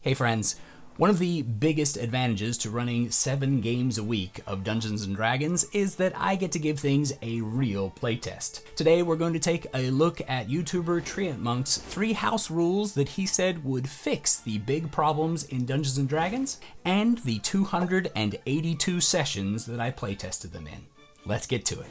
Hey friends, one of the biggest advantages to running 7 games a week of Dungeons & Dragons is that I get to give things a real playtest. Today we're going to take a look at YouTuber Treantmonk's 3 house rules that he said would fix the big problems in Dungeons & Dragons, and the 282 sessions that I playtested them in. Let's get to it.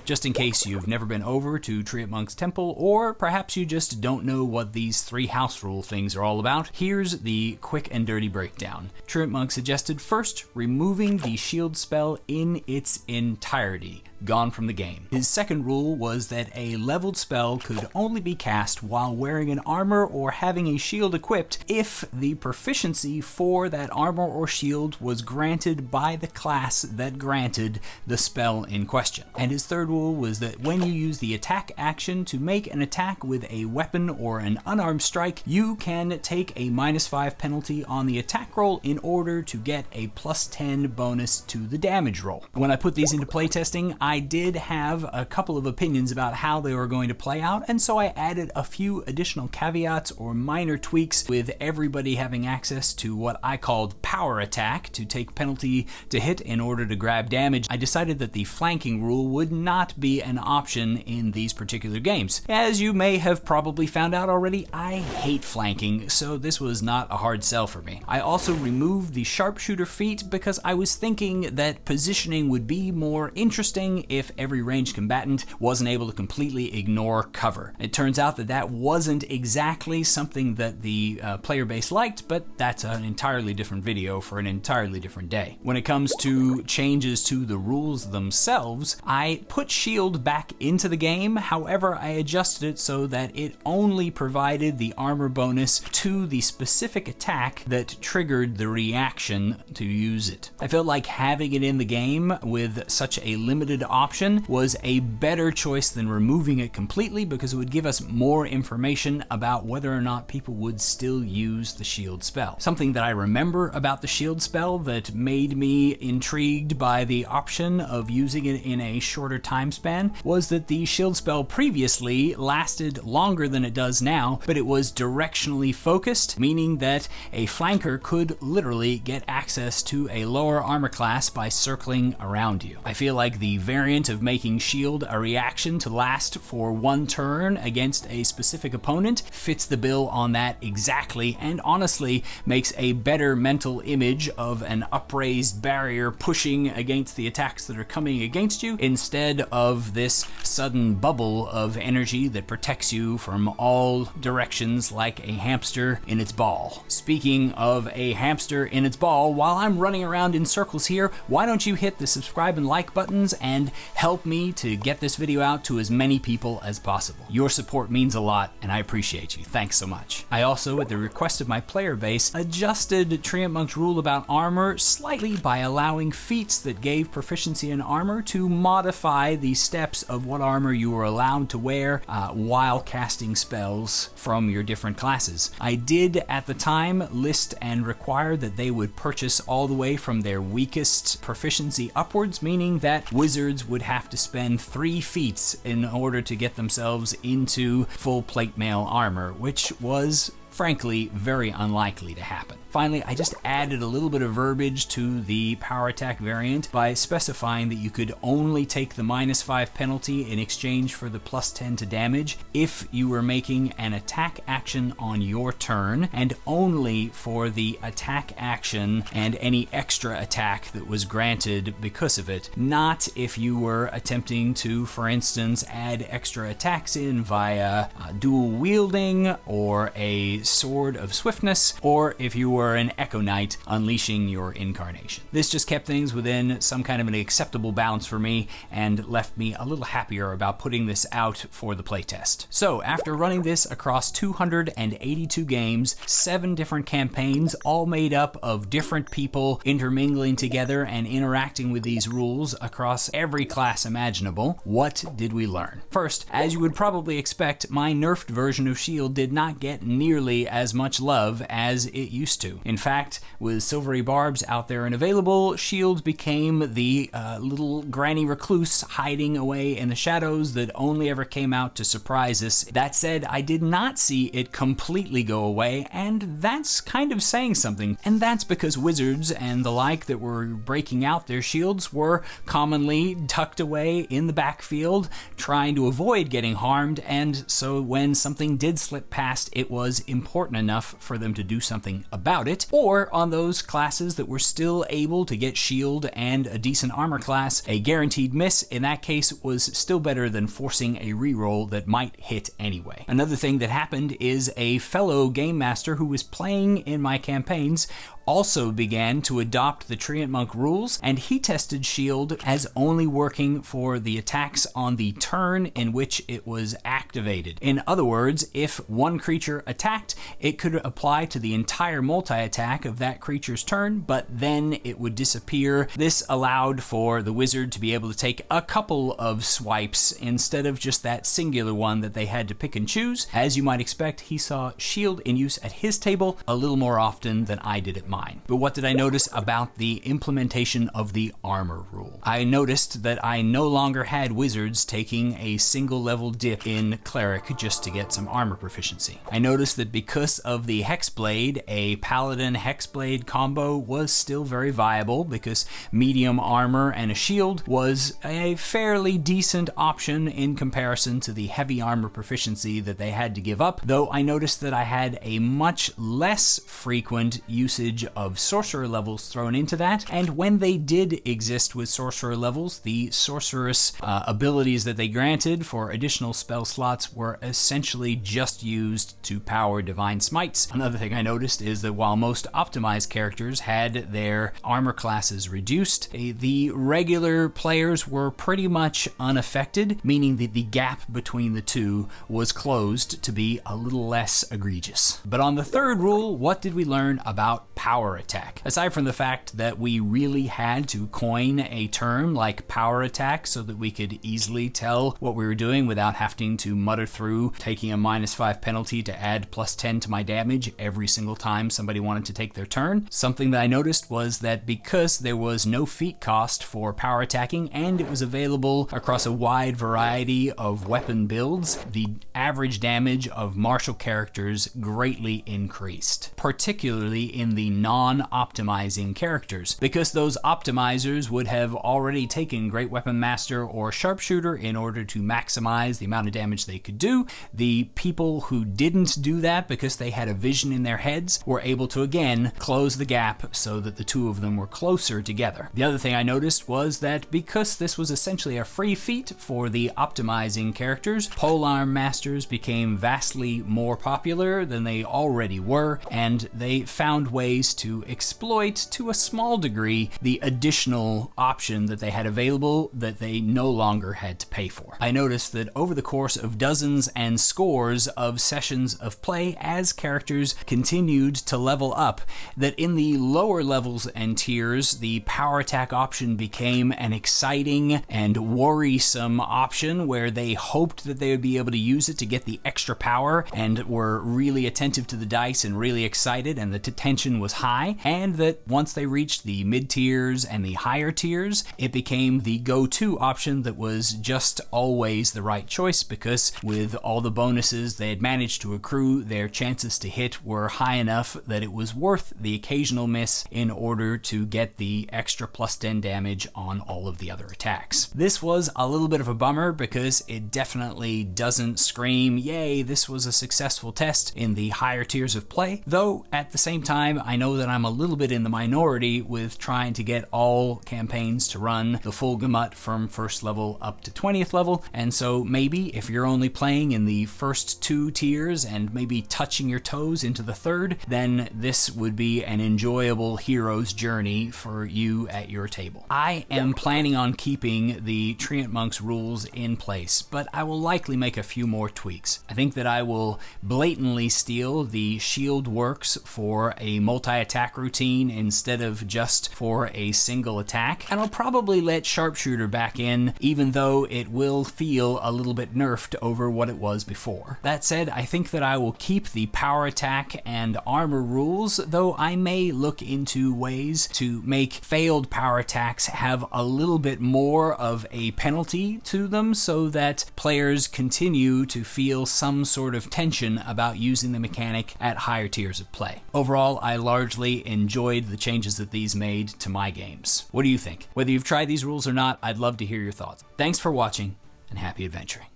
Just in case you've never been over to Treantmonk's temple, or perhaps you just don't know what these 3 house rule things are all about, here's the quick and dirty breakdown. Treantmonk suggested first removing the shield spell in its entirety, gone from the game. His second rule was that a leveled spell could only be cast while wearing an armor or having a shield equipped if the proficiency for that armor or shield was granted by the class that granted the spell in question. And his third rule was that when you use the attack action to make an attack with a weapon or an unarmed strike, you can take a -5 penalty on the attack roll in order to get a +10 bonus to the damage roll. When I put these into playtesting, I did have a couple of opinions about how they were going to play out, and so I added a few additional caveats or minor tweaks, with everybody having access to what I called power attack to take penalty to hit in order to grab damage. I decided that the flanking rule would not be an option in these particular games. As you may have probably found out already, I hate flanking, so this was not a hard sell for me. I also removed the sharpshooter feat because I was thinking that positioning would be more interesting if every ranged combatant wasn't able to completely ignore cover. It turns out that that wasn't exactly something that the player base liked, but that's an entirely different video for an entirely different day. When it comes to changes to the rules themselves, I put shield back into the game. However, I adjusted it so that it only provided the armor bonus to the specific attack that triggered the reaction to use it. I felt like having it in the game with such a limited option was a better choice than removing it completely, because it would give us more information about whether or not people would still use the shield spell. Something that I remember about the shield spell that made me intrigued by the option of using it in a shorter time span was that the shield spell previously lasted longer than it does now, but it was directionally focused, meaning that a flanker could literally get access to a lower armor class by circling around you. I feel like the variant of making shield a reaction to last for 1 turn against a specific opponent fits the bill on that exactly, and honestly makes a better mental image of an upraised barrier pushing against the attacks that are coming against you, instead of this sudden bubble of energy that protects you from all directions like a hamster in its ball. Speaking of a hamster in its ball, while I'm running around in circles here, why don't you hit the subscribe and like buttons and help me to get this video out to as many people as possible. Your support means a lot, and I appreciate you. Thanks so much. I also, at the request of my player base, adjusted Treantmonk's rule about armor slightly by allowing feats that gave proficiency in armor to modify the steps of what armor you were allowed to wear while casting spells from your different classes. I did at the time list and require that they would purchase all the way from their weakest proficiency upwards, meaning that wizards would have to spend 3 feats in order to get themselves into full plate mail armor, which was frankly very unlikely to happen. Finally, I just added a little bit of verbiage to the power attack variant by specifying that you could only take the -5 penalty in exchange for the +10 to damage if you were making an attack action on your turn, and only for the attack action and any extra attack that was granted because of it, not if you were attempting to, for instance, add extra attacks in via dual wielding or a sword of swiftness, or if you were an Echo Knight unleashing your incarnation. This just kept things within some kind of an acceptable balance for me, and left me a little happier about putting this out for the playtest. So after running this across 282 games, 7 different campaigns, all made up of different people intermingling together and interacting with these rules across every class imaginable, what did we learn? First, as you would probably expect, my nerfed version of shield did not get nearly as much love as it used to. to. In fact, with silvery barbs out there and available, shield became the little granny recluse hiding away in the shadows that only ever came out to surprise us. That said, I did not see it completely go away, and that's kind of saying something. And that's because wizards and the like that were breaking out their shields were commonly tucked away in the backfield, trying to avoid getting harmed, and so when something did slip past, it was important enough for them to do something about it. Or on those classes that were still able to get shield and a decent armor class, a guaranteed miss in that case was still better than forcing a reroll that might hit anyway. Another thing that happened is a fellow game master who was playing in my campaigns also began to adopt the Treantmonk rules, and he tested shield as only working for the attacks on the turn in which it was activated. In other words, if one creature attacked, it could apply to the entire multi-attack of that creature's turn, but then it would disappear. This allowed for the wizard to be able to take a couple of swipes instead of just that singular one that they had to pick and choose. As you might expect, he saw shield in use at his table a little more often than I did at mine. But what did I notice about the implementation of the armor rule? I noticed that I no longer had wizards taking a single level dip in cleric just to get some armor proficiency. I noticed that because of the hexblade, a paladin hexblade combo was still very viable because medium armor and a shield was a fairly decent option in comparison to the heavy armor proficiency that they had to give up, though I noticed that I had a much less frequent usage of sorcerer levels thrown into that, and when they did exist with sorcerer levels, the sorceress abilities that they granted for additional spell slots were essentially just used to power divine smites. Another thing I noticed is that while most optimized characters had their armor classes reduced, the regular players were pretty much unaffected, meaning that the gap between the two was closed to be a little less egregious. But on the third rule, what did we learn about power attack? Aside from the fact that we really had to coin a term like power attack so that we could easily tell what we were doing without having to mutter through taking a -5 penalty to add +10 to my damage every single time somebody wanted to take their turn. Something that I noticed was that because there was no feat cost for power attacking and it was available across a wide variety of weapon builds, the average damage of martial characters greatly increased, particularly in the non-optimizing characters, because those optimizers would have already taken Great Weapon Master or Sharpshooter in order to maximize the amount of damage they could do. The people who didn't do that because they had a vision in their heads were able to again close the gap so that the two of them were closer together. The other thing I noticed was that because this was essentially a free feat for the optimizing characters, polearm masters became vastly more popular than they already were, and they found ways to exploit to a small degree the additional option that they had available that they no longer had to pay for. I noticed that over the course of dozens and scores of sessions of play, as characters continued to level up, that in the lower levels and tiers, the power attack option became an exciting and worrisome option where they hoped that they would be able to use it to get the extra power and were really attentive to the dice and really excited, and the tension was high, and that once they reached the mid tiers and the higher tiers, it became the go-to option that was just always the right choice, because with all the bonuses they had managed to accrue, their chances to hit were high enough that it was worth the occasional miss in order to get the extra +10 damage on all of the other attacks. This was a little bit of a bummer because it definitely doesn't scream, yay, this was a successful test in the higher tiers of play, though at the same time I know that I'm a little bit in the minority with trying to get all campaigns to run the full gamut from first level up to 20th level, and so maybe if you're only playing in the first 2 tiers and maybe touching your toes into the third, then this would be an enjoyable hero's journey for you at your table. I am planning on keeping the Treantmonk's rules in place, but I will likely make a few more tweaks. I think that I will blatantly steal the shield works for a multi-attack routine instead of just for a single attack. And I'll probably let Sharpshooter back in, even though it will feel a little bit nerfed over what it was before. That said, I think that I will keep the power attack and armor rules, though I may look into ways to make failed power attacks have a little bit more of a penalty to them so that players continue to feel some sort of tension about using the mechanic at higher tiers of play. Overall, I largely enjoyed the changes that these made to my games. What do you think? Whether you've tried these rules or not, I'd love to hear your thoughts. Thanks for watching, and happy adventuring.